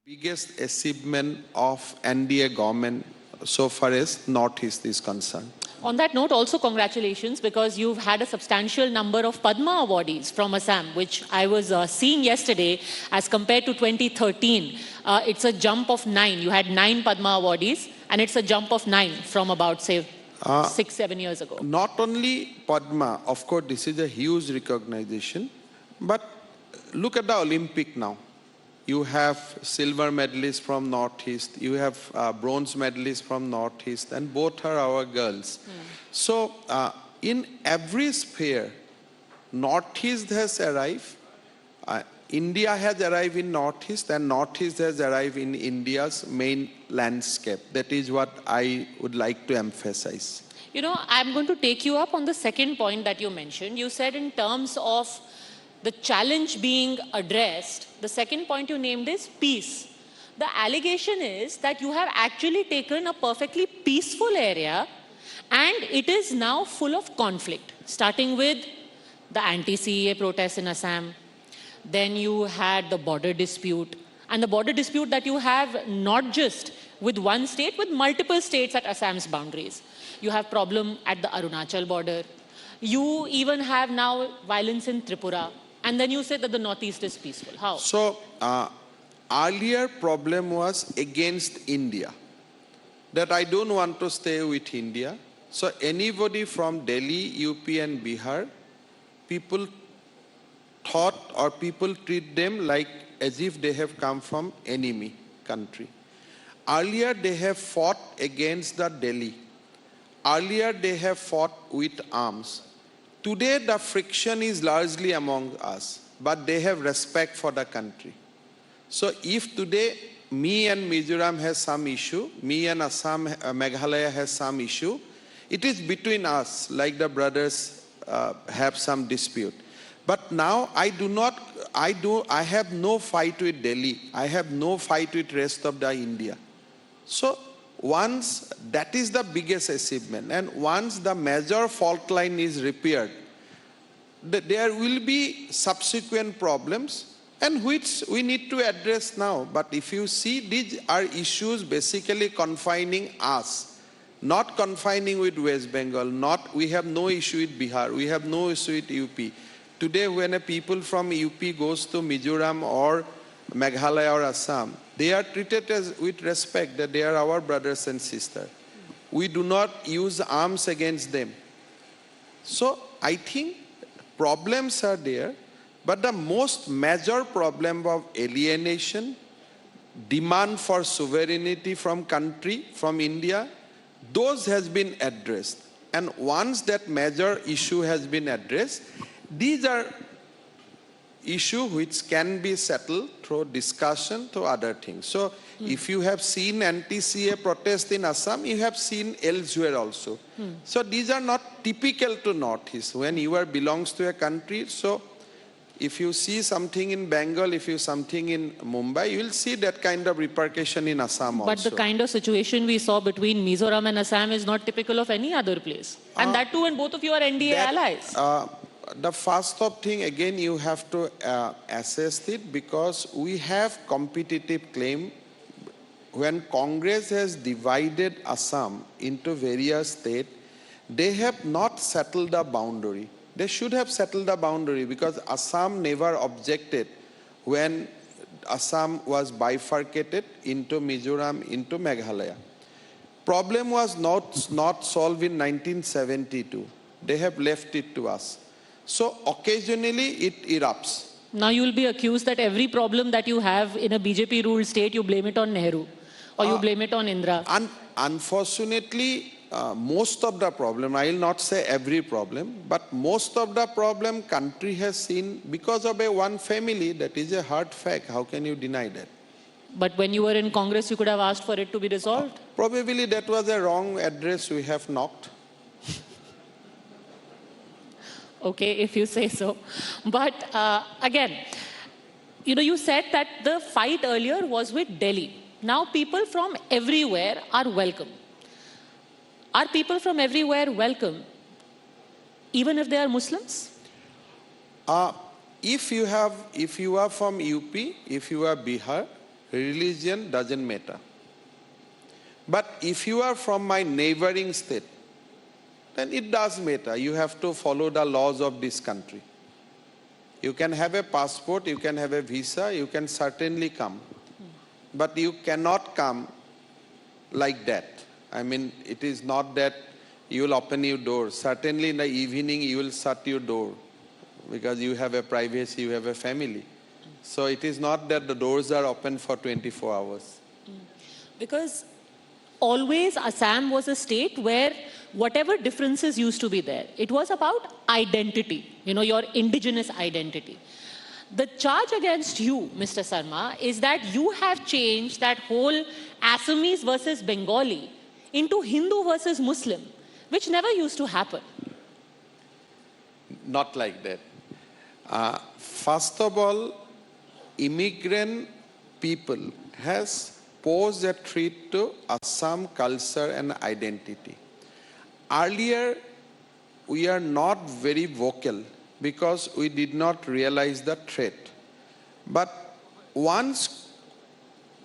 biggest achievement of NDA government so far as Northeast is concerned? On that note, also congratulations, because you've had a substantial number of Padma awardees from Assam, which I was seeing yesterday as compared to 2013. It's a jump of 9. You had 9 Padma awardees, and it's a jump of 9 from about, say, 6-7 years ago. Not only Padma, of course, this is a huge recognition, but look at the Olympic now. You have silver medalists from Northeast, you have bronze medalists from Northeast, and both are our girls. So in every sphere, Northeast has arrived, India has arrived in Northeast, and Northeast has arrived in India's main landscape. That is what I would like to emphasize. You know, I'm going to take you up on the second point that you mentioned. You said in terms of the challenge being addressed, the second point you named is peace. The allegation is that you have actually taken a perfectly peaceful area and it is now full of conflict, starting with the anti-CEA protests in Assam. Then you had the border dispute, and the border dispute that you have not just with one state, with multiple states at Assam's boundaries. You have problem at the Arunachal border. You even have now violence in Tripura. And then you say that the Northeast is peaceful. How? So, earlier problem was against India, that I don't want to stay with India. So anybody from Delhi, UP and Bihar, people thought or people treat them like as if they have come from enemy country. Earlier they have fought against the Delhi. Earlier they have fought with arms. Today the friction is largely among us, but they have respect for the country. So if today me and Mizoram has some issue, me and Assam, Meghalaya has some issue, it is between us, like the brothers have some dispute. But now I have no fight with Delhi. I have no fight with rest of the India. So once that is the biggest achievement, and once the major fault line is repaired, there will be subsequent problems, and which we need to address now. But if you see, these are issues basically confining us, not confining with West Bengal. We have no issue with Bihar, we have no issue with UP. Today when a people from UP goes to Mizoram or Meghalaya or Assam, they are treated with respect, that they are our brothers and sisters. We do not use arms against them. So I think problems are there, but the most major problem of alienation, demand for sovereignty from country, from India, those has been addressed. And once that major issue has been addressed, these are issues which can be settled through discussion, through other things. So if you have seen anti-CA protest in Assam, you have seen elsewhere also. So these are not typical to Northeast. When you belongs to a country, so if you see something in Bengal, if you something in Mumbai, you will see that kind of repercussion in Assam also. But the kind of situation we saw between Mizoram and Assam is not typical of any other place. And that too when both of you are NDA allies. The first of thing, again, you have to assess it, because we have competitive claim. When Congress has divided Assam into various states, they have not settled the boundary. They should have settled the boundary, because Assam never objected when Assam was bifurcated into Mizoram, into Meghalaya. Problem was not solved in 1972. They have left it to us. So occasionally it erupts. Now you will be accused that every problem that you have in a BJP-ruled state, you blame it on Nehru, or you blame it on Indira. Unfortunately, most of the problem, I will not say every problem, but most of the problem country has seen because of one family. That is a hard fact. How can you deny that? But when you were in Congress, you could have asked for it to be resolved. Probably that was a wrong address we have knocked. Okay, if you say so. But again, you know, you said that the fight earlier was with Delhi. Now people from everywhere are welcome. Are people from everywhere welcome, even if they are Muslims? If you are from UP, if you are Bihar, religion doesn't matter. But if you are from my neighboring state, then it does matter. You have to follow the laws of this country. You can have a passport, you can have a visa, you can certainly come. But you cannot come like that. I mean, it is not that you will open your door. Certainly in the evening you will shut your door because you have a privacy, you have a family. So it is not that the doors are open for 24 hours. Because always Assam was a state where whatever differences used to be there, it was about identity, your indigenous identity. The charge against you, Mr. Sarma, is that you have changed that whole Assamese versus Bengali into Hindu versus Muslim, which never used to happen. Not like that. First of all, immigrant people has posed a threat to Assam culture and identity. Earlier, we are not very vocal because we did not realize the threat. But once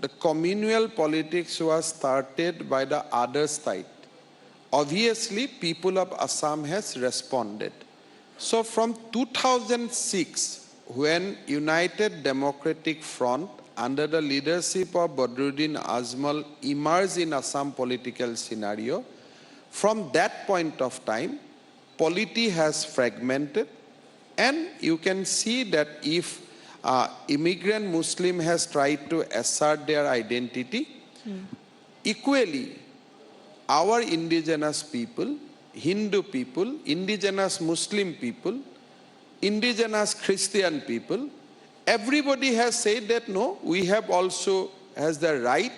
the communal politics was started by the other side, obviously people of Assam has responded. So from 2006, when United Democratic Front under the leadership of Badruddin Ajmal emerged in Assam political scenario, from that point of time, polity has fragmented, and you can see that if immigrant Muslim has tried to assert their identity, equally our indigenous people, Hindu people, indigenous Muslim people, indigenous Christian people, everybody has said that no, we have also has the right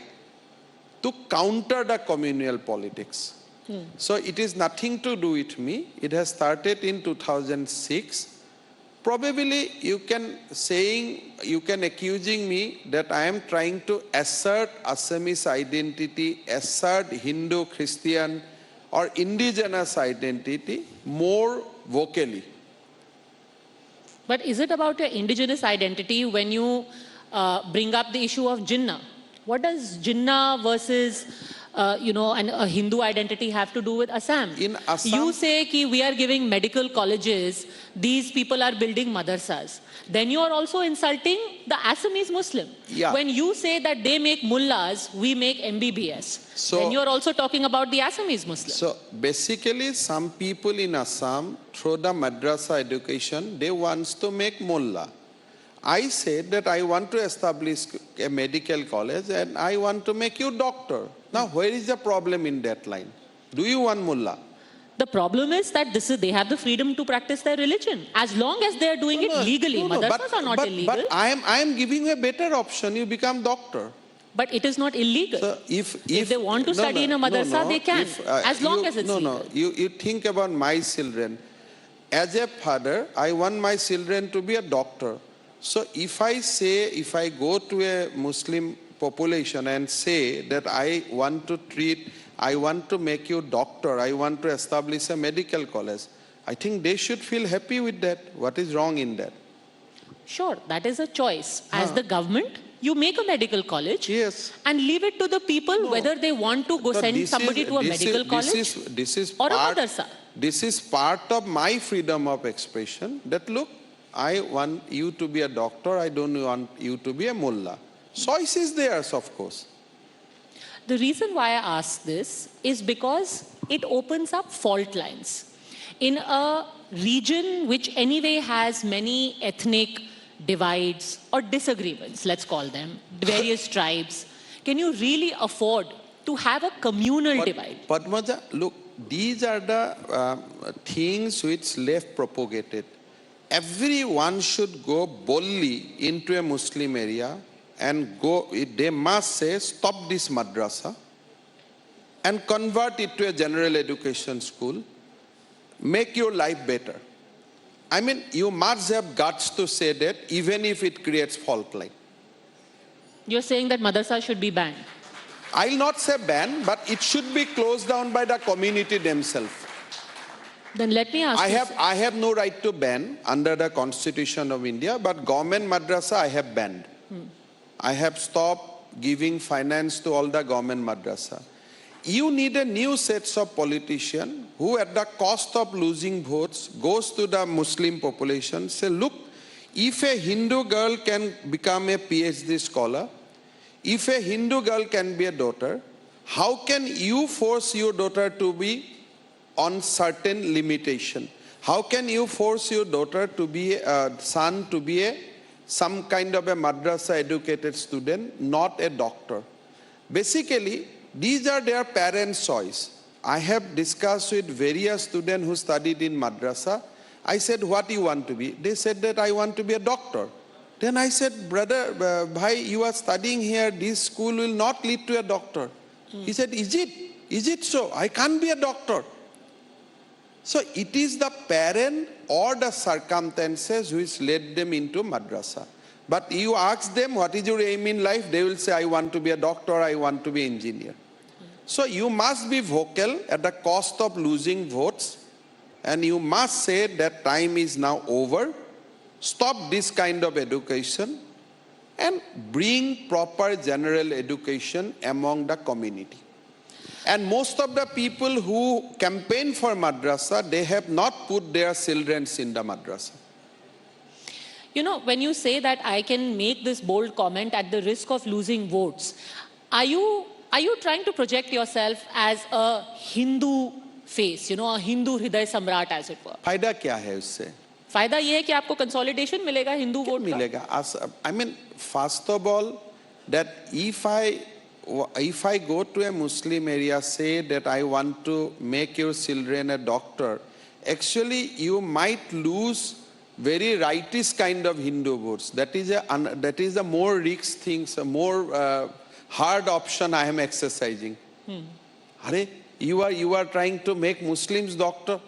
to counter the communal politics. So it is nothing to do with me. It has started in 2006. Probably you can accusing me that I am trying to assert Assamese identity, assert Hindu, Christian or indigenous identity more vocally. But is it about your indigenous identity when you bring up the issue of Jinnah? What does Jinnah versus and a Hindu identity have to do with Assam? In Assam, you say ki we are giving medical colleges, these people are building madrasas. Then you are also insulting the Assamese Muslim. Yeah. When you say that they make mullahs, we make MBBS. So, then you are also talking about the Assamese Muslim. So basically some people in Assam, through the madrasa education, they want to make mullah. I said that I want to establish a medical college and I want to make you doctor. Now, where is the problem in that line? Do you want mullah? The problem is that they have the freedom to practice their religion as long as they are doing it legally. Madrasas are not illegal. But I am giving you a better option. You become doctor. But it is not illegal. So if they want to study in a madrasa, they can, as long as it's legal. You think about my children. As a father, I want my children to be a doctor. So if I go to a Muslim population and say that I want to make you doctor, I want to establish a medical college, I think they should feel happy with that. What is wrong in that? Sure, that is a choice. As the government, you make a medical college and leave it to the people whether they want to go send somebody to a medical college or a madrasa. This is part of my freedom of expression that look, I want you to be a doctor, I don't want you to be a mullah. Choice is theirs, of course. The reason why I ask this is because it opens up fault lines. In a region which anyway has many ethnic divides or disagreements, let's call them, various tribes, can you really afford to have a communal divide? Padmaja, look, these are the things which left propagated. Everyone should go boldly into a Muslim area and they must say, stop this madrasa and convert it to a general education school, make your life better. I mean, you must have guts to say that even if it creates fault line. You're saying that madrasa should be banned? I'll not say ban, but it should be closed down by the community themselves. Then let me ask I have no right to ban under the Constitution of India, but government madrasa I have banned. I have stopped giving finance to all the government madrasa. You need a new set of politicians who at the cost of losing votes goes to the Muslim population, say, look, if a Hindu girl can become a PhD scholar, if a Hindu girl can be a doctor, how can you force your daughter to be on certain limitation? How can you force your daughter to be son to be some kind of a madrasa educated student, not a doctor? Basically, these are their parents' choice. I have discussed with various students who studied in madrasa. I said, what do you want to be? They said that I want to be a doctor. Then I said, brother, bhai, you are studying here, this school will not lead to a doctor. He said, is it? Is it so? I can't be a doctor. So it is the parent or the circumstances which led them into madrasa. But you ask them, what is your aim in life? They will say, I want to be a doctor, I want to be an engineer. So you must be vocal at the cost of losing votes. And you must say that time is now over. Stop this kind of education and bring proper general education among the community. And most of the people who campaign for madrasa, they have not put their children in the madrasa. You know, when you say that I can make this bold comment at the risk of losing votes, are you trying to project yourself as a Hindu face, you know, a Hindu Hriday Samrat as it were? फायदा क्या है उससे? फायदा ये है कि आपको consolidation मिलेगा हिंदू वोट का? मिलेगा. I mean, first of all, that if I go to a Muslim area, say that I want to make your children a doctor, actually you might lose very rightist kind of Hindu votes. That is a more risk things, a more hard option I am exercising. Are you are trying to make Muslims doctor?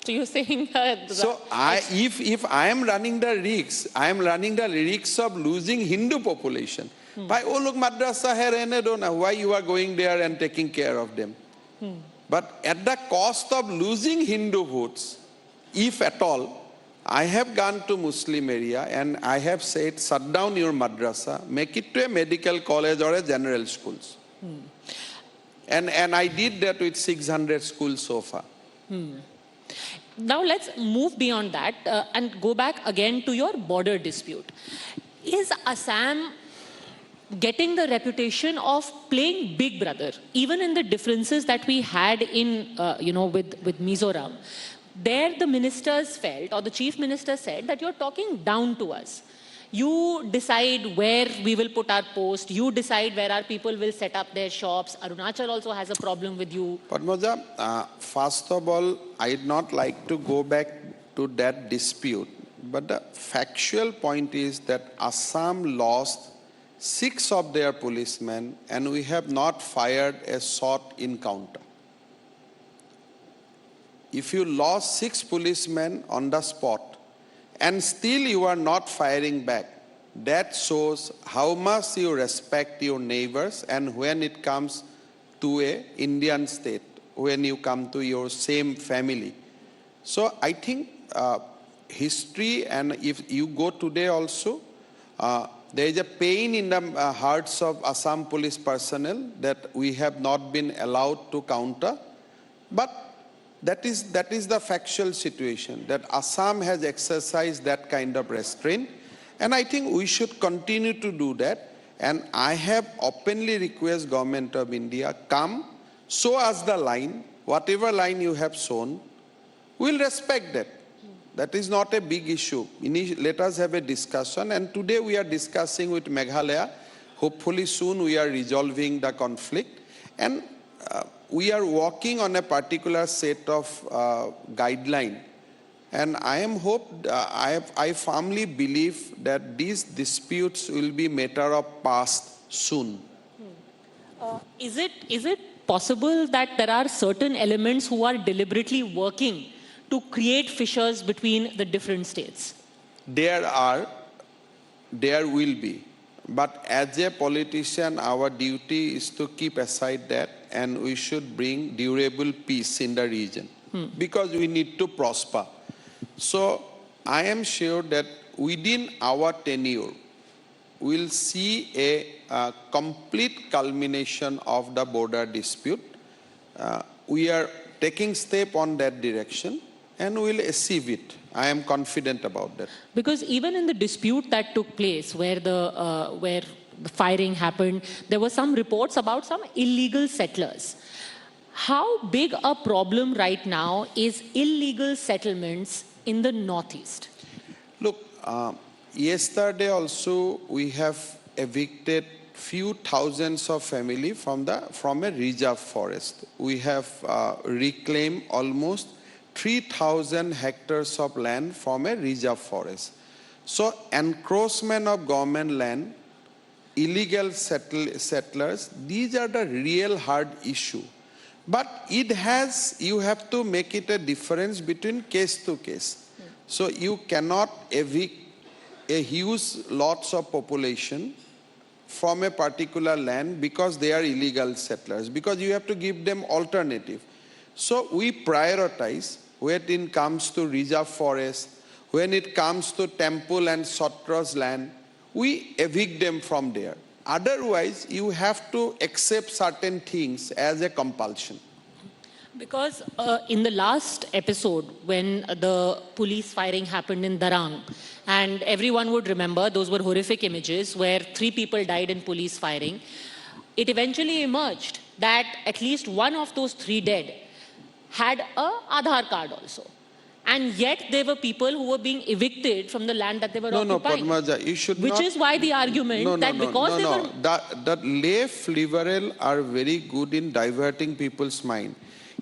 So you're saying so if I am running the risks, I am running the risks of losing Hindu population. By oh look, madrasa hai rehne do na, why you are going there and taking care of them? But at the cost of losing Hindu votes, if at all, I have gone to Muslim area and I have said, shut down your madrasa, make it to a medical college or a general schools. And I did that with 600 schools so far. Now let's move beyond that and go back again to your border dispute. Is Assam getting the reputation of playing big brother, even in the differences that we had in, with Mizoram? There the ministers felt, or the chief minister said, that you're talking down to us. You decide where we will put our post. You decide where our people will set up their shops. Arunachal also has a problem with you. Padmaja, first of all, I'd not like to go back to that dispute. But the factual point is that Assam lost 6 of their policemen and we have not fired a shot in counter. If you lost 6 policemen on the spot and still you are not firing back, that shows how much you respect your neighbors. And when it comes to an Indian state, when you come to your same family. So I think history, and if you go today also, there is a pain in the hearts of Assam police personnel that we have not been allowed to counter. But that is the factual situation, that Assam has exercised that kind of restraint. And I think we should continue to do that. And I have openly requested Government of India, come, show us the line, whatever line you have shown, we'll respect that. That is not a big issue. Let us have a discussion. And today we are discussing with Meghalaya. Hopefully soon we are resolving the conflict. And we are working on a particular set of guideline. And I firmly believe that these disputes will be matter of past soon. Is it possible that there are certain elements who are deliberately working to create fissures between the different states? There will be. But as a politician, our duty is to keep aside that, and we should bring durable peace in the region because we need to prosper. So I am sure that within our tenure, we'll see a complete culmination of the border dispute. We are taking step on that direction and we'll achieve it. I am confident about that. Because even in the dispute that took place, where the firing happened, there were some reports about some illegal settlers. How big a problem right now is illegal settlements in the Northeast? Look, yesterday also we have evicted few thousands of family from a reserve forest. We have reclaimed almost 3,000 hectares of land from a reserve forest. So encroachment of government land, illegal settlers, these are the real hard issue. But you have to make it a difference between case to case. So you cannot evict a huge lots of population from a particular land because they are illegal settlers, because you have to give them alternative. So we prioritize when it comes to reserve forest, when it comes to temple and Satra's land, we evict them from there. Otherwise, you have to accept certain things as a compulsion. Because in the last episode, when the police firing happened in Darang, and everyone would remember those were horrific images where 3 people died in police firing, it eventually emerged that at least one of those 3 dead had a Aadhaar card also. And yet there were people who were being evicted from the land that they were occupying. No, Padmaja, you should Which not. is why the argument that because they were... The left liberal are very good in diverting people's mind.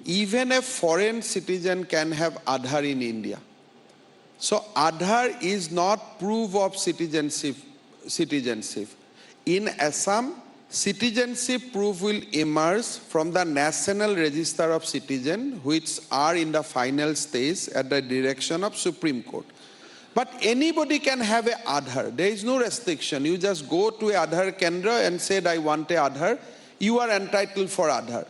Even a foreign citizen can have Aadhaar in India. So Aadhaar is not proof of citizenship. In Assam, citizenship proof will emerge from the National Register of Citizens, which are in the final stage at the direction of Supreme Court. But anybody can have a Aadhaar. There is no restriction. You just go to a Aadhaar Kendra and said, I want a Aadhaar. You are entitled for Aadhaar.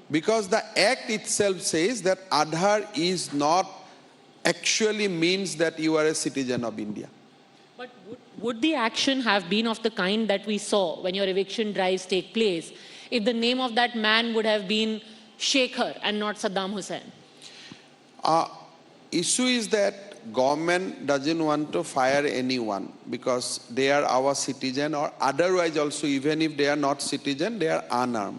Because the act itself says that Aadhaar is not actually means that you are a citizen of India. But would the action have been of the kind that we saw when your eviction drives take place if the name of that man would have been Shekhar and not Saddam Hussein? Issue is that government doesn't want to fire anyone because they are our citizen, or otherwise also even if they are not citizen, they are unarmed.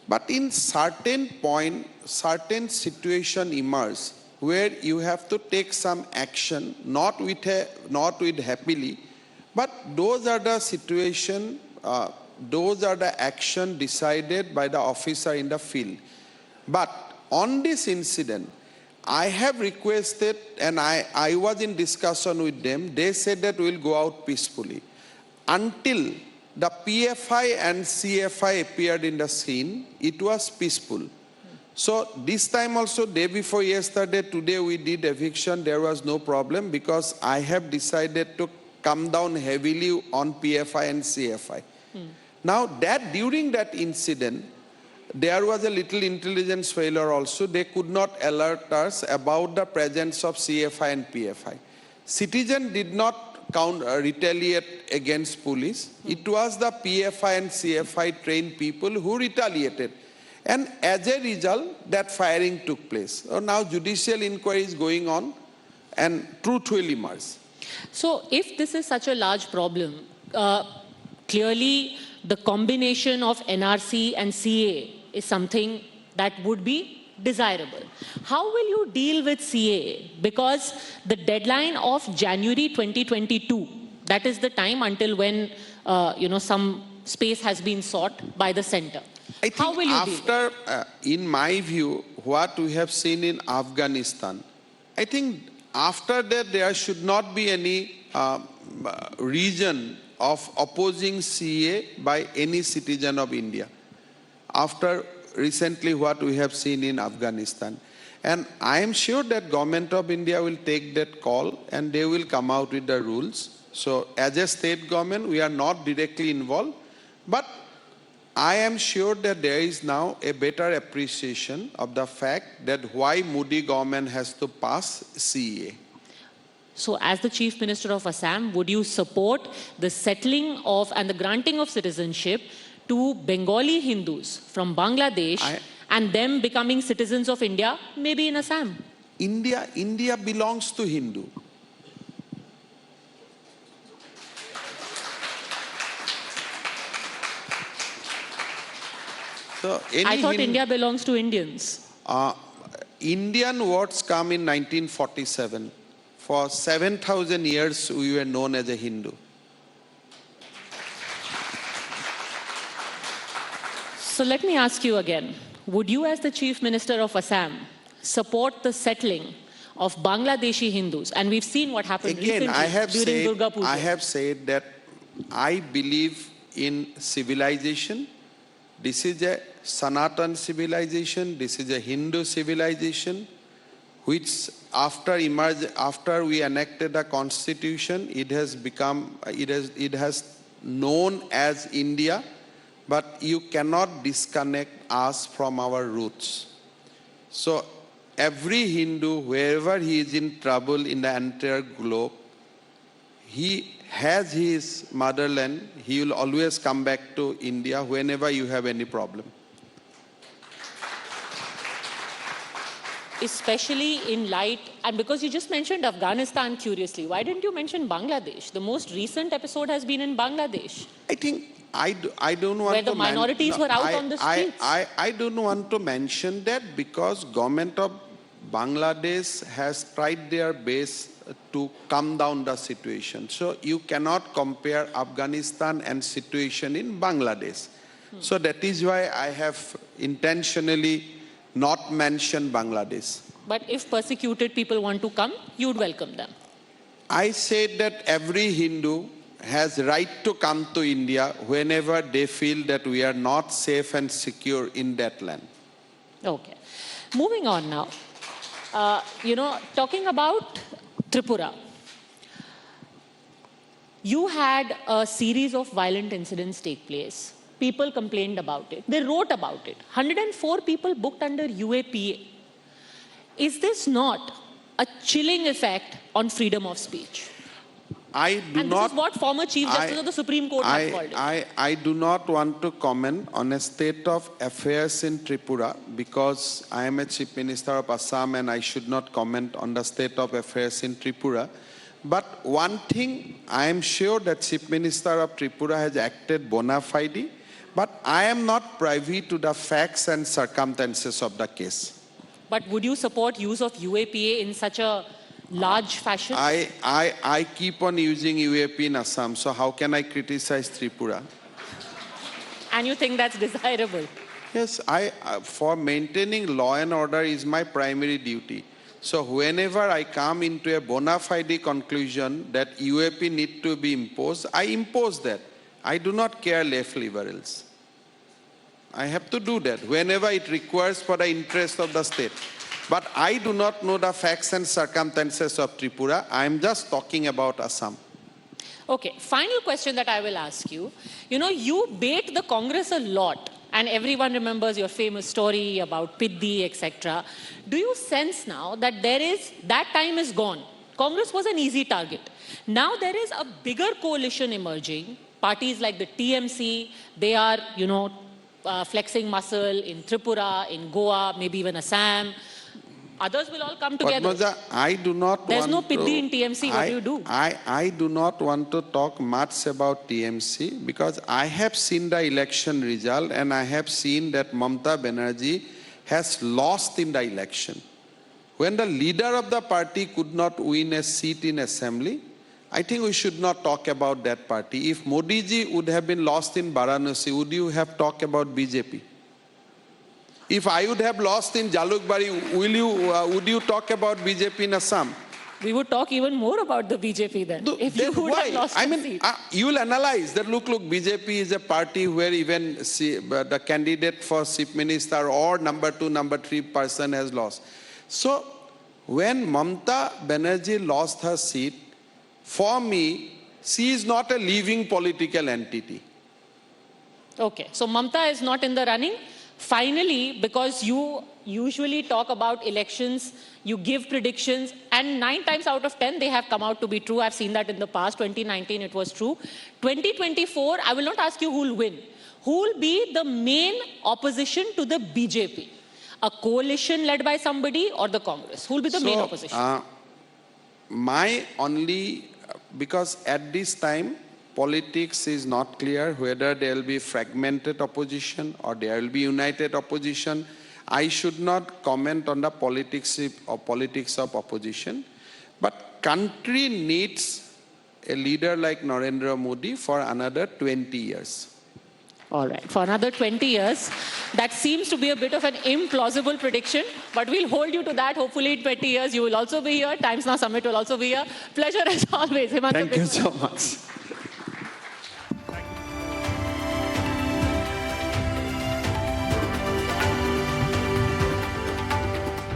But in certain point, certain situation emerge where you have to take some action, not with happily, but those are the situation, those are the action decided by the officer in the field. But on this incident, I have requested, and I was in discussion with them, they said that we'll go out peacefully. Until the PFI and CFI appeared in the scene, it was peaceful. So this time also, day before yesterday, today we did eviction, there was no problem because I have decided to come down heavily on PFI and CFI. Now during that incident, there was a little intelligence failure also. They could not alert us about the presence of CFI and PFI. Citizen did not retaliate against police. It was the PFI and CFI trained people who retaliated. And as a result, that firing took place. So now judicial inquiry is going on and truth will emerge. So if this is such a large problem, clearly the combination of NRC and CA is something that would be desirable. How will you deal with CAA? Because the deadline of January 2022, that is the time until when some space has been sought by the center. I think in my view, what we have seen in Afghanistan, I think after that there should not be any reason of opposing CA by any citizen of India. After recently what we have seen in Afghanistan. And I am sure that government of India will take that call and they will come out with the rules. So as a state government, we are not directly involved, but I am sure that there is now a better appreciation of the fact that why Modi government has to pass CA. So, as the Chief Minister of Assam, would you support the settling of and the granting of citizenship to Bengali Hindus from Bangladesh and them becoming citizens of India, maybe in Assam? India belongs to Hindu. So I thought India belongs to Indians. Indian words come in 1947. For 7,000 years, we were known as a Hindu. So let me ask you again. Would you, as the Chief Minister of Assam, support the settling of Bangladeshi Hindus? And we've seen what happened recently during Durga Puja. I have said that I believe in civilization. This is a Sanatan civilization. This is a Hindu civilization, which after we enacted a constitution, it has known as India, but you cannot disconnect us from our roots. So every Hindu, wherever he is in trouble in the entire globe, he has his motherland, he will always come back to India whenever you have any problem. Especially in light, and because you just mentioned Afghanistan curiously, why didn't you mention Bangladesh? The most recent episode has been in Bangladesh. I think I don't want where the minorities were out on the streets. I don't want to mention that because government of Bangladesh has tried their best to calm down the situation. So you cannot compare Afghanistan and situation in Bangladesh. So that is why I have intentionally not mentioned Bangladesh. But if persecuted people want to come, you'd welcome them. I said that every Hindu has right to come to India whenever they feel that we are not safe and secure in that land. Okay. Moving on now. Talking about Tripura. You had a series of violent incidents take place. People complained about it. They wrote about it. 104 people booked under UAPA. Is this not a chilling effect on freedom of speech? This is what former Chief Justice of the Supreme Court has called it. I do not want to comment on a state of affairs in Tripura because I am a Chief Minister of Assam and I should not comment on the state of affairs in Tripura. But one thing, I am sure that Chief Minister of Tripura has acted bona fide, but I am not privy to the facts and circumstances of the case. But would you support use of UAPA in such a large fashion? I keep on using UAP in Assam, so how can I criticize Tripura? And you think that's desirable? Yes, for maintaining law and order is my primary duty. So whenever I come into a bona fide conclusion that UAP need to be imposed, I impose that. I do not care left liberals. I have to do that whenever it requires for the interest of the state. But I do not know the facts and circumstances of Tripura. I am just talking about Assam. Okay, final question that I will ask you. You bait the Congress a lot, and everyone remembers your famous story about Piddi, etc. Do you sense now that that time is gone? Congress was an easy target. Now there is a bigger coalition emerging. Parties like the TMC, they are, flexing muscle in Tripura, in Goa, maybe even Assam. Others will all come together. Padmaja, I do not There's want no Piddi in TMC. What do you do? I do not want to talk much about TMC because I have seen the election result and I have seen that Mamata Banerjee has lost in the election. When the leader of the party could not win a seat in assembly, I think we should not talk about that party. If Modi ji would have been lost in Varanasi, would you have talked about BJP? If I would have lost in Jalukbari, would you talk about BJP in Assam? We would talk even more about the BJP then. If you would have lost a seat. You will analyze that look, BJP is a party where even the candidate for chief minister or number 2, number 3 person has lost. So when Mamata Banerjee lost her seat, for me, she is not a living political entity. Okay, so Mamata is not in the running. Finally, because you usually talk about elections, you give predictions, and 9 times out of 10, they have come out to be true. I've seen that in the past. 2019, it was true. 2024, I will not ask you who will win. Who will be the main opposition to the BJP? A coalition led by somebody or the Congress? Who will be the main opposition? My only, because at this time, politics is not clear whether there will be fragmented opposition or there will be united opposition. I should not comment on the politics of opposition. But country needs a leader like Narendra Modi for another 20 years. All right, for another 20 years. That seems to be a bit of an implausible prediction, but we'll hold you to that. Hopefully in 20 years, you will also be here. Times Now Summit will also be here. Pleasure as always. Himanshu Thank you Biswas. so much.